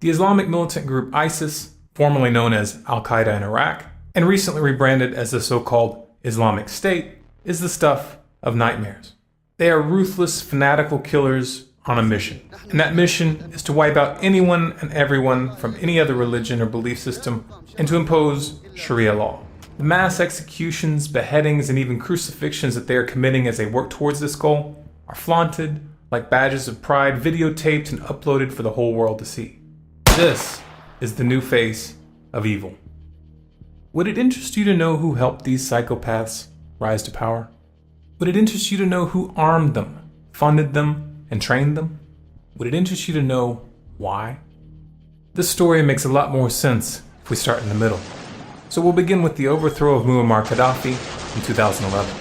The Islamic militant group ISIS, formerly known as Al-Qaeda in Iraq, and recently rebranded as the so-called Islamic State, is the stuff of nightmares. They are ruthless, fanatical killers on a mission, and that mission is to wipe out anyone and everyone from any other religion or belief system and to impose Sharia law. The mass executions, beheadings, and even crucifixions that they are committing as they work towards this goal are flaunted like badges of pride, videotaped and uploaded for the whole world to see. This is the new face of evil. Would it interest you to know who helped these psychopaths rise to power? Would it interest you to know who armed them, funded them, and trained them? Would it interest you to know why? This story makes a lot more sense if we start in the middle. So we'll begin with the overthrow of Muammar Gaddafi in 2011.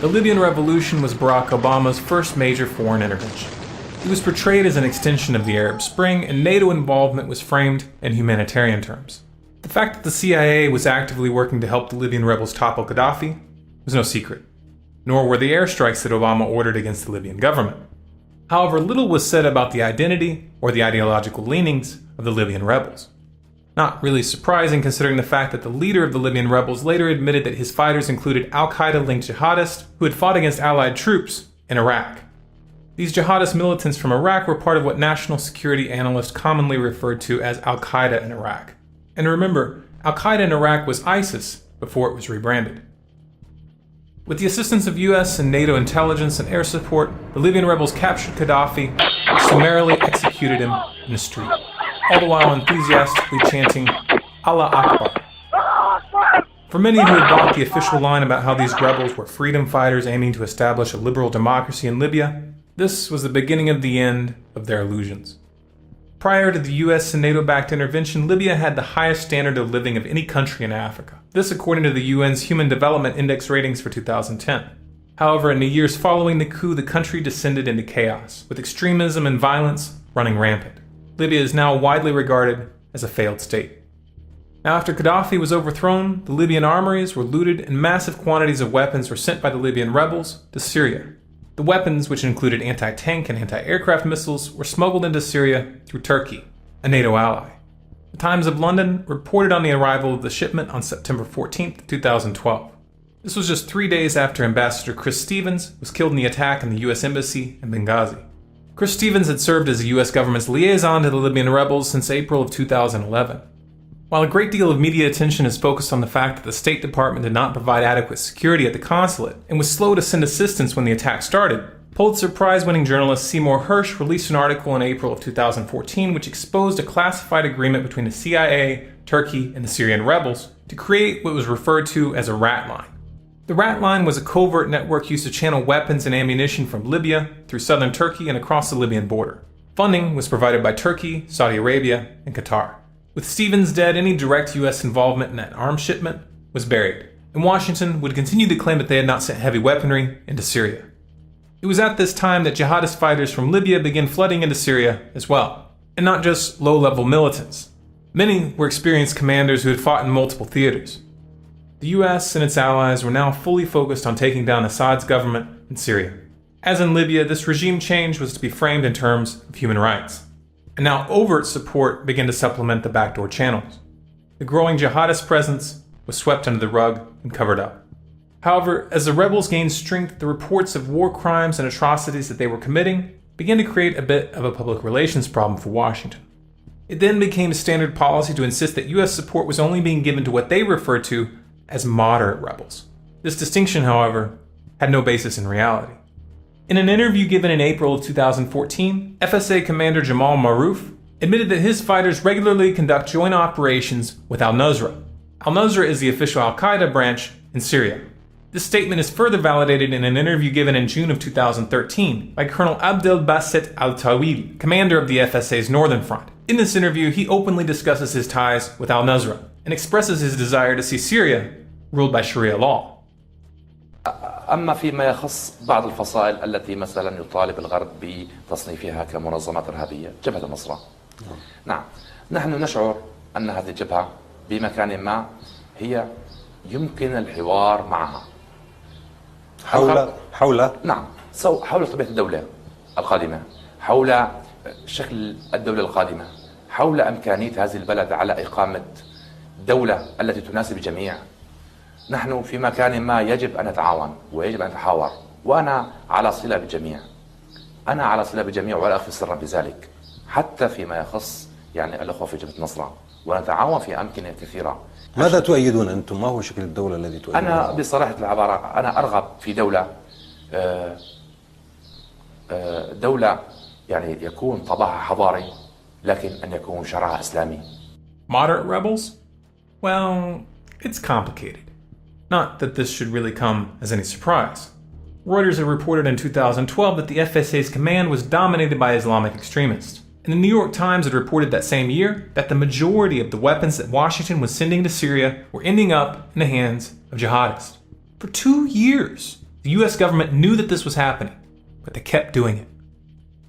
The Libyan revolution was Barack Obama's first major foreign intervention. It was portrayed as an extension of the Arab Spring, and NATO involvement was framed in humanitarian terms. The fact that the CIA was actively working to help the Libyan rebels topple Gaddafi was no secret, nor were the airstrikes that Obama ordered against the Libyan government. However, little was said about the identity or the ideological leanings of the Libyan rebels. Not really surprising considering the fact that the leader of the Libyan rebels later admitted that his fighters included Al-Qaeda-linked jihadists who had fought against Allied troops in Iraq. These jihadist militants from Iraq were part of what national security analysts commonly referred to as Al-Qaeda in Iraq. And remember, Al-Qaeda in Iraq was ISIS before it was rebranded. With the assistance of US and NATO intelligence and air support, the Libyan rebels captured Gaddafi and summarily executed him in the street, all the while enthusiastically chanting, Allah Akbar. For many who had bought the official line about how these rebels were freedom fighters aiming to establish a liberal democracy in Libya, this was the beginning of the end of their illusions. Prior to the US and NATO-backed intervention, Libya had the highest standard of living of any country in Africa. This according to the UN's Human Development Index ratings for 2010. However, in the years following the coup, the country descended into chaos, with extremism and violence running rampant. Libya is now widely regarded as a failed state. Now, after Gaddafi was overthrown, the Libyan armories were looted and massive quantities of weapons were sent by the Libyan rebels to Syria. The weapons, which included anti-tank and anti-aircraft missiles, were smuggled into Syria through Turkey, a NATO ally. The Times of London reported on the arrival of the shipment on September 14, 2012. This was just 3 days after Ambassador Chris Stevens was killed in the attack on the US Embassy in Benghazi. Chris Stevens had served as the US government's liaison to the Libyan rebels since April of 2011. While a great deal of media attention is focused on the fact that the State Department did not provide adequate security at the consulate and was slow to send assistance when the attack started, Pulitzer Prize-winning journalist Seymour Hersh released an article in April of 2014 which exposed a classified agreement between the CIA, Turkey, and the Syrian rebels to create what was referred to as a rat line. The rat line was a covert network used to channel weapons and ammunition from Libya through southern Turkey and across the Libyan border. Funding was provided by Turkey, Saudi Arabia, and Qatar. With Stevens dead, any direct US involvement in that arms shipment was buried, and Washington would continue to claim that they had not sent heavy weaponry into Syria. It was at this time that jihadist fighters from Libya began flooding into Syria as well, and not just low-level militants. Many were experienced commanders who had fought in multiple theaters. The US and its allies were now fully focused on taking down Assad's government in Syria. As in Libya, this regime change was to be framed in terms of human rights. And now overt support began to supplement the backdoor channels. The growing jihadist presence was swept under the rug and covered up. However, as the rebels gained strength, the reports of war crimes and atrocities that they were committing began to create a bit of a public relations problem for Washington. It then became standard policy to insist that US support was only being given to what they referred to as moderate rebels. This distinction, however, had no basis in reality. In an interview given in April of 2014, FSA Commander Jamal Maroof admitted that his fighters regularly conduct joint operations with al-Nusra. Al-Nusra is the official al-Qaeda branch in Syria. This statement is further validated in an interview given in June of 2013 by Colonel Abdel Basset al-Tawil, commander of the FSA's Northern Front. In this interview, he openly discusses his ties with al-Nusra and expresses his desire to see Syria ruled by Sharia law. أما فيما يخص بعض الفصائل التي مثلا يطالب الغرب بتصنيفها كمنظمات إرهابية، جبهة النصرة. نعم، نحن نشعر أن هذه الجبهة بمكان ما هي يمكن الحوار معها. حول نعم، حول طبيعة الدولة القادمة، حول شكل الدولة القادمة، حول إمكانية هذه البلد على إقامة دولة التي تناسب الجميع. نحن في مكان ما يجب أن نتعاون ويجب أن نتحاور، وأنا على صلة بالجميع، أنا على صلة بالجميع ولا أخفي سرا بذلك، حتى فيما يخص يعني الأخوة في جبهة النصرة، ونتعاون في أمكنة كثيرة. ماذا تؤيدون أنتم؟ ما هو شكل الدولة الذي تؤيدون؟ أنا بصراحة العبارة أنا أرغب في دولة يعني يكون طابعها حضاري، لكن أن يكون شرعها إسلامي. Moderate rebels? Well, it's complicated. Not that this should really come as any surprise. Reuters had reported in 2012 that the FSA's command was dominated by Islamic extremists. And the New York Times had reported that same year that the majority of the weapons that Washington was sending to Syria were ending up in the hands of jihadists. For 2 years, the US government knew that this was happening, but they kept doing it.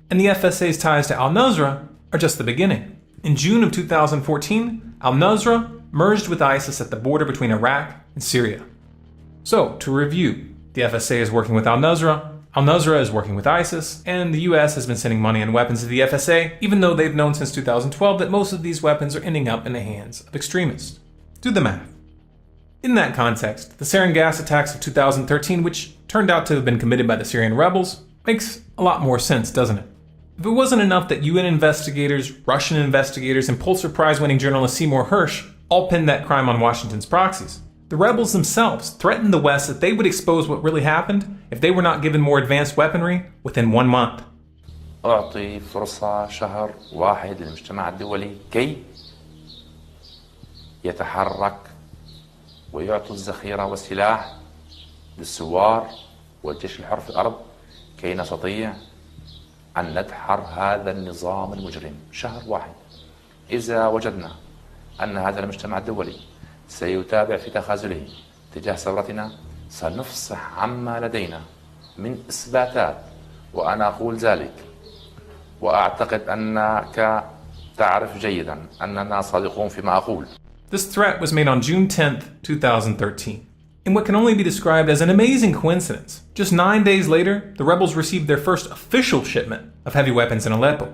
And the FSA's ties to al-Nusra are just the beginning. In June of 2014, al-Nusra merged with ISIS at the border between Iraq and Syria. So, to review, the FSA is working with al-Nusra is working with ISIS, and the US has been sending money and weapons to the FSA, even though they've known since 2012 that most of these weapons are ending up in the hands of extremists. Do the math. In that context, the sarin gas attacks of 2013, which turned out to have been committed by the Syrian rebels, makes a lot more sense, doesn't it? If it wasn't enough that UN investigators, Russian investigators, and Pulitzer Prize-winning journalist Seymour Hersh all pinned that crime on Washington's proxies, the rebels themselves threatened the West that they would expose what really happened if they were not given more advanced weaponry within 1 month. أعطي فرصة شهر واحد للمجتمع الدولي كي يتحرك ويعطوا الذخيرة والسلاح للثوار والجيش الحر في الأرض كي نستطيع أن ندحر هذا النظام المجرم. شهر واحد. إذا وجدنا أن هذا المجتمع الدولي سيتابع في تخاذله تجاه ثورتنا، سنفصح عما لدينا من إثباتات، وأنا أقول ذلك وأعتقد أنك تعرف جيدا أننا صادقون فيما أقول. This threat was made on June 10th, 2013. In what can only be described as an amazing coincidence, just 9 days later, the rebels received their first official shipment of heavy weapons in Aleppo.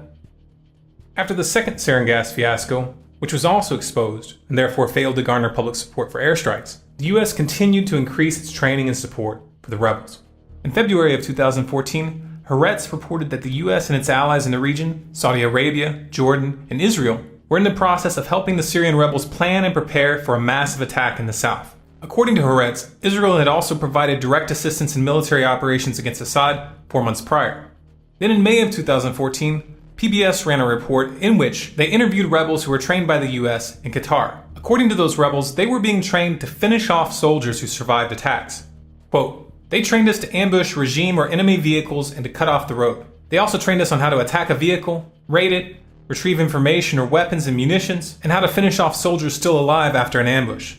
After the second sarin gas fiasco, which was also exposed and therefore failed to garner public support for airstrikes, the US continued to increase its training and support for the rebels. In February of 2014, Haaretz reported that the US and its allies in the region, Saudi Arabia, Jordan, and Israel, were in the process of helping the Syrian rebels plan and prepare for a massive attack in the south. According to Haaretz, Israel had also provided direct assistance in military operations against Assad 4 months prior. Then in May of 2014, PBS ran a report in which they interviewed rebels who were trained by the US in Qatar. According to those rebels, they were being trained to finish off soldiers who survived attacks. Quote, "They trained us to ambush regime or enemy vehicles and to cut off the road. They also trained us on how to attack a vehicle, raid it, retrieve information or weapons and munitions, and how to finish off soldiers still alive after an ambush."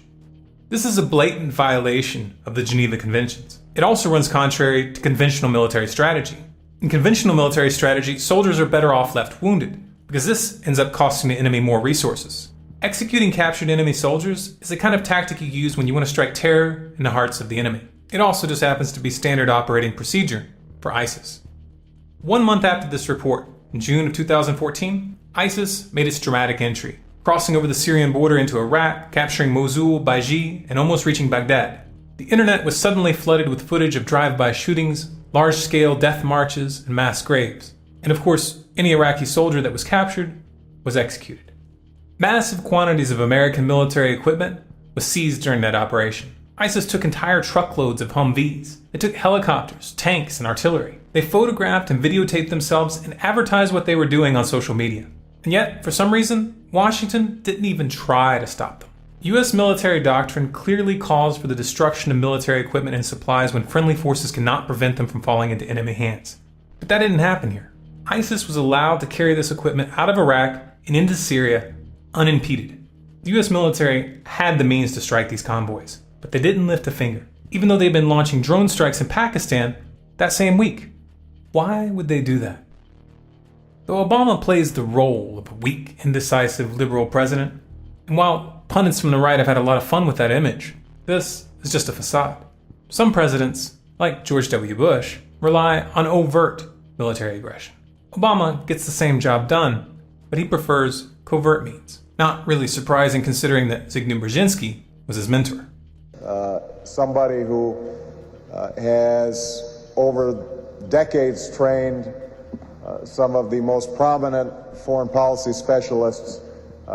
This is a blatant violation of the Geneva Conventions. It also runs contrary to conventional military strategy. In conventional military strategy, soldiers are better off left wounded, because this ends up costing the enemy more resources. Executing captured enemy soldiers is the kind of tactic you use when you want to strike terror in the hearts of the enemy. It also just happens to be standard operating procedure for ISIS. 1 month after this report, in June of 2014, ISIS made its dramatic entry, crossing over the Syrian border into Iraq, capturing Mosul, Baiji, and almost reaching Baghdad. The internet was suddenly flooded with footage of drive-by shootings, large-scale death marches, and mass graves. And of course, any Iraqi soldier that was captured was executed. Massive quantities of American military equipment was seized during that operation. ISIS took entire truckloads of Humvees. They took helicopters, tanks, and artillery. They photographed and videotaped themselves and advertised what they were doing on social media. And yet, for some reason, Washington didn't even try to stop them. US military doctrine clearly calls for the destruction of military equipment and supplies when friendly forces cannot prevent them from falling into enemy hands. But that didn't happen here. ISIS was allowed to carry this equipment out of Iraq and into Syria unimpeded. The US military had the means to strike these convoys, but they didn't lift a finger, even though they'd been launching drone strikes in Pakistan that same week. Why would they do that? Though Obama plays the role of a weak, indecisive liberal president, and while pundits from the right have had a lot of fun with that image, this is just a facade. Some presidents, like George W. Bush, rely on overt military aggression. Obama gets the same job done, but he prefers covert means. Not really surprising considering that Zygmunt Brzezinski was his mentor. Somebody who has over decades trained some of the most prominent foreign policy specialists,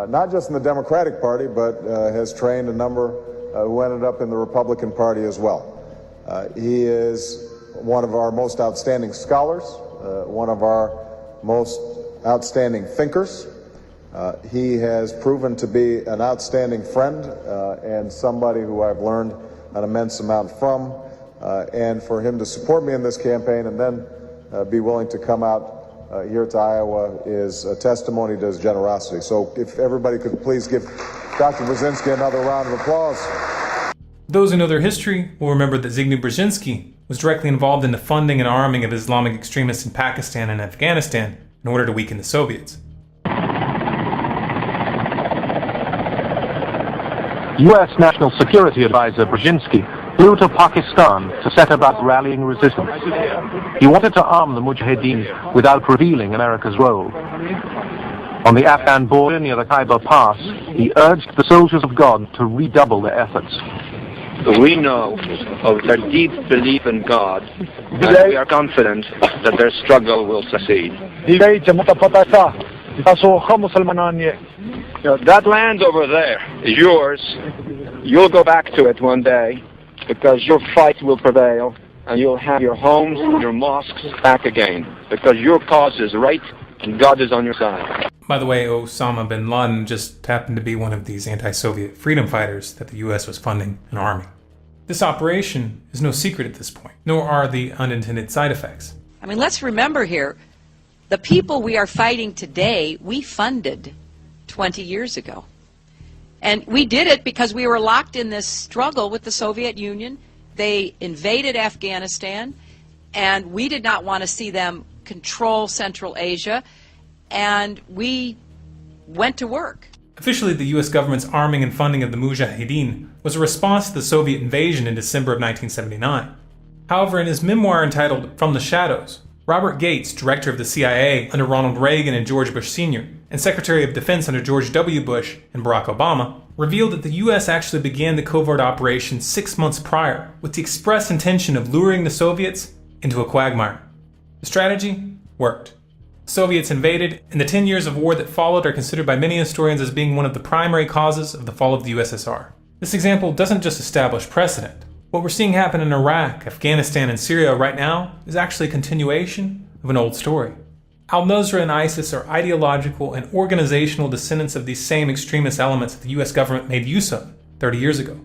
not just in the Democratic Party, but has trained a number who ended up in the Republican Party as well. He is one of our most outstanding scholars, one of our most outstanding thinkers. He has proven to be an outstanding friend and somebody who I've learned an immense amount from. And for him to support me in this campaign and then be willing to come out here to Iowa is a testimony to his generosity. So if everybody could please give Dr. Brzezinski another round of applause. Those who know their history will remember that Zygmunt Brzezinski was directly involved in the funding and arming of Islamic extremists in Pakistan and Afghanistan in order to weaken the Soviets. U.S. National Security Advisor Brzezinski flew to Pakistan to set about rallying resistance. He wanted to arm the Mujahideen without revealing America's role. On the Afghan border near the Khyber Pass, he urged the soldiers of God to redouble their efforts. We know of their deep belief in God, and we are confident that their struggle will succeed. That land over there is yours. You'll go back to it one day because your fight will prevail and you'll have your homes, your mosques back again because your cause is right and God is on your side. By the way, Osama bin Laden just happened to be one of these anti-Soviet freedom fighters that the US was funding and arming. This operation is no secret at this point, nor are the unintended side effects. I mean, let's remember here, the people we are fighting today, we funded 20 years ago. And we did it because we were locked in this struggle with the Soviet Union. They invaded Afghanistan, and we did not want to see them control Central Asia, and we went to work. Officially, the US government's arming and funding of the Mujahideen was a response to the Soviet invasion in December of 1979. However, in his memoir entitled From the Shadows, Robert Gates, director of the CIA under Ronald Reagan and George Bush Sr., and Secretary of Defense under George W. Bush and Barack Obama, revealed that the US actually began the covert operation 6 months prior with the express intention of luring the Soviets into a quagmire. The strategy worked. The Soviets invaded, and the 10 years of war that followed are considered by many historians as being one of the primary causes of the fall of the USSR. This example doesn't just establish precedent. What we're seeing happen in Iraq, Afghanistan, and Syria right now is actually a continuation of an old story. Al-Nusra and ISIS are ideological and organizational descendants of these same extremist elements that the US government made use of 30 years ago.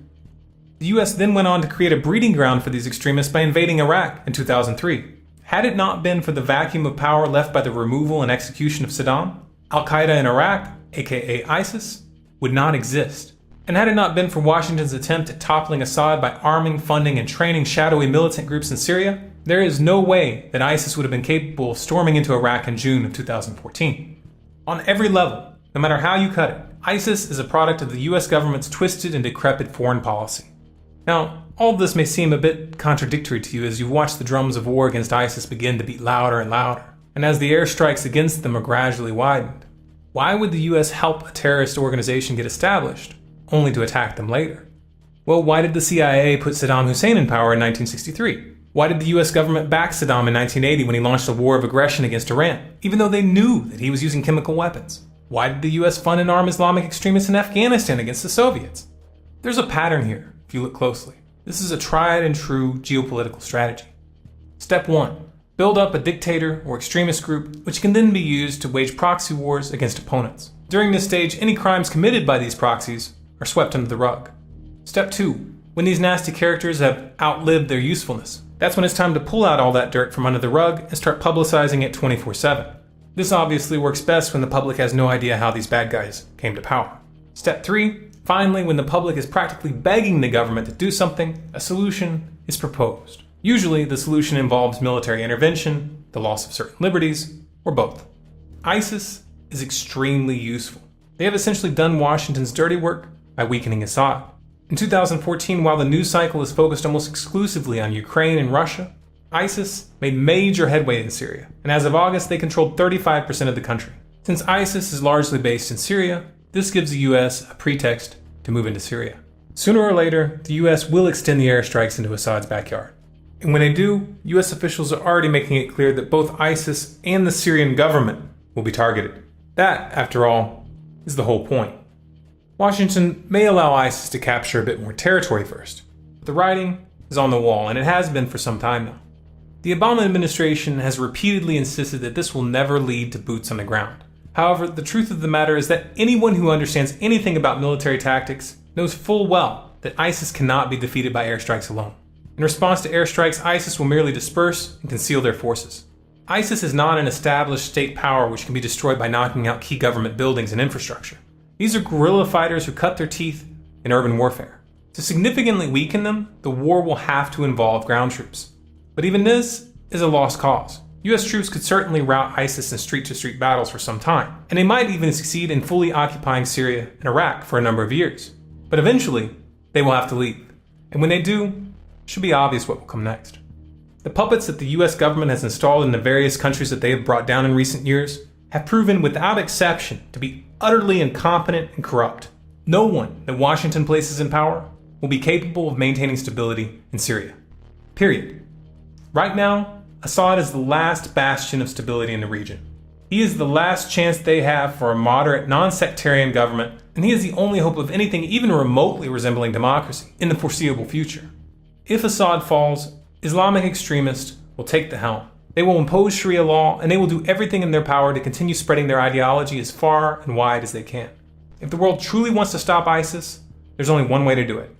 The US then went on to create a breeding ground for these extremists by invading Iraq in 2003. Had it not been for the vacuum of power left by the removal and execution of Saddam, Al-Qaeda in Iraq, aka ISIS, would not exist. And had it not been for Washington's attempt at toppling Assad by arming, funding, and training shadowy militant groups in Syria, there is no way that ISIS would have been capable of storming into Iraq in June of 2014. On every level, no matter how you cut it, ISIS is a product of the US government's twisted and decrepit foreign policy. Now, all of this may seem a bit contradictory to you as you watch the drums of war against ISIS begin to beat louder and louder, and as the airstrikes against them are gradually widened. Why would the US help a terrorist organization get established, only to attack them later? Well, why did the CIA put Saddam Hussein in power in 1963? Why did the US government back Saddam in 1980 when he launched a war of aggression against Iran, even though they knew that he was using chemical weapons? Why did the US fund and arm Islamic extremists in Afghanistan against the Soviets? There's a pattern here, if you look closely. This is a tried and true geopolitical strategy. Step 1. Build up a dictator or extremist group which can then be used to wage proxy wars against opponents. During this stage, any crimes committed by these proxies are swept under the rug. Step 2. When these nasty characters have outlived their usefulness, that's when it's time to pull out all that dirt from under the rug and start publicizing it 24/7. This obviously works best when the public has no idea how these bad guys came to power. Step 3. Finally, when the public is practically begging the government to do something, a solution is proposed. Usually, the solution involves military intervention, the loss of certain liberties, or both. ISIS is extremely useful. They have essentially done Washington's dirty work by weakening Assad. In 2014, while the news cycle is focused almost exclusively on Ukraine and Russia, ISIS made major headway in Syria, and as of August, they controlled 35% of the country. Since ISIS is largely based in Syria, this gives the US a pretext to move into Syria. Sooner or later, the US will extend the airstrikes into Assad's backyard. And when they do, US officials are already making it clear that both ISIS and the Syrian government will be targeted. That, after all, is the whole point. Washington may allow ISIS to capture a bit more territory first, but the writing is on the wall, and it has been for some time now. The Obama administration has repeatedly insisted that this will never lead to boots on the ground. However, the truth of the matter is that anyone who understands anything about military tactics knows full well that ISIS cannot be defeated by airstrikes alone. In response to airstrikes, ISIS will merely disperse and conceal their forces. ISIS is not an established state power which can be destroyed by knocking out key government buildings and infrastructure. These are guerrilla fighters who cut their teeth in urban warfare. To significantly weaken them, the war will have to involve ground troops. But even this is a lost cause. US troops could certainly rout ISIS in street-to-street battles for some time, and they might even succeed in fully occupying Syria and Iraq for a number of years. But eventually, they will have to leave. And when they do, it should be obvious what will come next. The puppets that the US government has installed in the various countries that they have brought down in recent years have proven without exception to be utterly incompetent and corrupt. No one that Washington places in power will be capable of maintaining stability in Syria. Period. Right now, Assad is the last bastion of stability in the region. He is the last chance they have for a moderate, non-sectarian government, and he is the only hope of anything even remotely resembling democracy in the foreseeable future. If Assad falls, Islamic extremists will take the helm. They will impose Sharia law, and they will do everything in their power to continue spreading their ideology as far and wide as they can. If the world truly wants to stop ISIS, there's only one way to do it.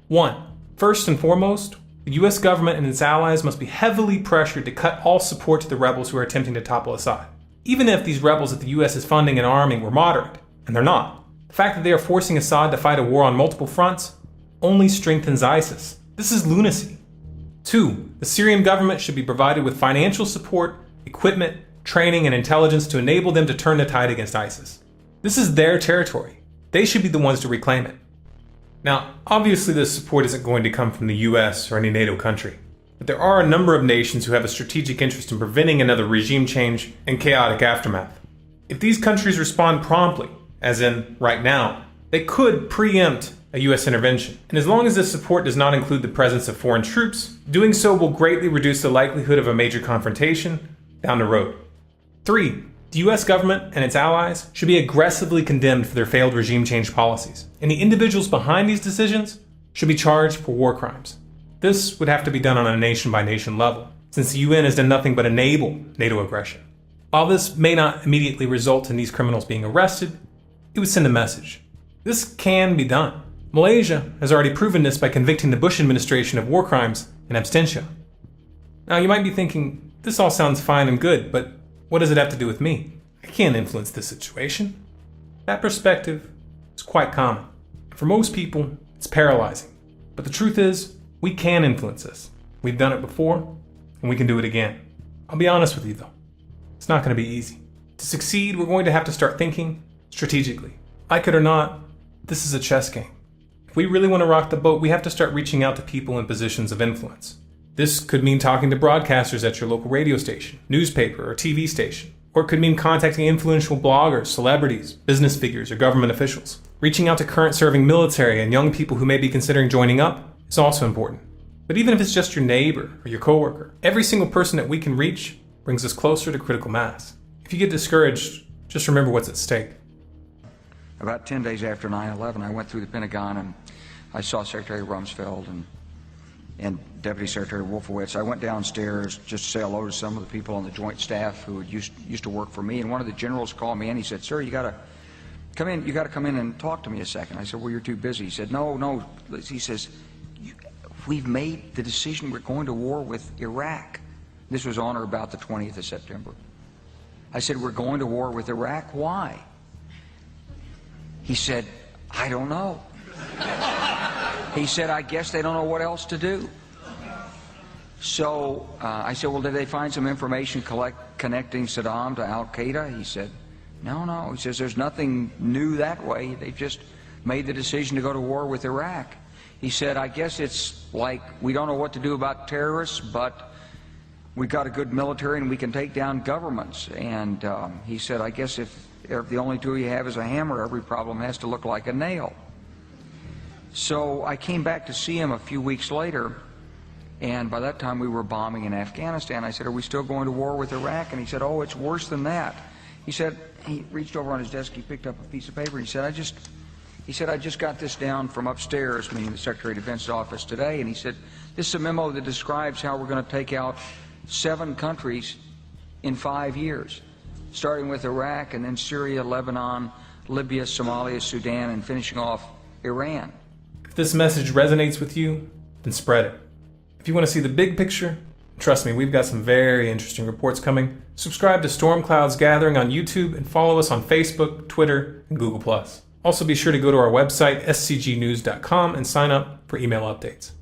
1. First and foremost, the US government and its allies must be heavily pressured to cut all support to the rebels who are attempting to topple Assad. Even if these rebels that the US is funding and arming were moderate, and they're not, the fact that they are forcing Assad to fight a war on multiple fronts only strengthens ISIS. This is lunacy. 2. The Syrian government should be provided with financial support, equipment, training, and intelligence to enable them to turn the tide against ISIS. This is their territory. They should be the ones to reclaim it. Now, obviously this support isn't going to come from the US or any NATO country, but there are a number of nations who have a strategic interest in preventing another regime change and chaotic aftermath. If these countries respond promptly, as in right now, they could preempt a US intervention. And as long as this support does not include the presence of foreign troops, doing so will greatly reduce the likelihood of a major confrontation down the road. 3. The US government and its allies should be aggressively condemned for their failed regime change policies, and the individuals behind these decisions should be charged for war crimes. This would have to be done on a nation-by-nation level, since the UN has done nothing but enable NATO aggression. While this may not immediately result in these criminals being arrested, it would send a message. This can be done. Malaysia has already proven this by convicting the Bush administration of war crimes in absentia. Now you might be thinking, this all sounds fine and good, but what does it have to do with me? I can't influence this situation. That perspective is quite common. For most people, it's paralyzing. But the truth is, we can influence this. We've done it before, and we can do it again. I'll be honest with you though, it's not going to be easy. To succeed, we're going to have to start thinking strategically. Like it or not, this is a chess game. If we really want to rock the boat, we have to start reaching out to people in positions of influence. This could mean talking to broadcasters at your local radio station, newspaper, or TV station. Or it could mean contacting influential bloggers, celebrities, business figures, or government officials. Reaching out to current serving military and young people who may be considering joining up is also important. But even if it's just your neighbor or your coworker, every single person that we can reach brings us closer to critical mass. If you get discouraged, just remember what's at stake. About 10 days after 9/11, I went through the Pentagon and I saw Secretary Rumsfeld and Deputy Secretary Wolfowitz. I went downstairs just to say hello to some of the people on the Joint Staff who used to work for me, and one of the generals called me and he said, "Sir, you got to come in and talk to me a second." I said, "Well, you're too busy." He said, No. He says, "We've made the decision. We're going to war with Iraq." This was on or about the 20th of September. I said, "We're going to war with Iraq. Why?" He said, "I don't know." He said, "I guess they don't know what else to do." So I said, "Well, did they find some information connecting Saddam to Al-Qaeda?" He said, No. He says, "There's nothing new that way. They've just made the decision to go to war with Iraq." He said, "I guess it's like we don't know what to do about terrorists, but we got a good military and we can take down governments. And he said, I guess if the only tool you have is a hammer, every problem has to look like a nail. So I came back to see him a few weeks later, and by that time we were bombing in Afghanistan. I said, are we still going to war with Iraq? And he said, oh, it's worse than that. He said, he reached over on his desk, he picked up a piece of paper, and he said, I just got this down from upstairs, meaning the Secretary of Defense's office today, and he said, this is a memo that describes how we're going to take out 7 countries in 5 years, starting with Iraq and then Syria, Lebanon, Libya, Somalia, Sudan, and finishing off Iran. If this message resonates with you, then spread it. If you want to see the big picture, trust me, we've got some very interesting reports coming. Subscribe to Storm Clouds Gathering on YouTube and follow us on Facebook, Twitter, and Google+. Also be sure to go to our website, scgnews.com, and sign up for email updates.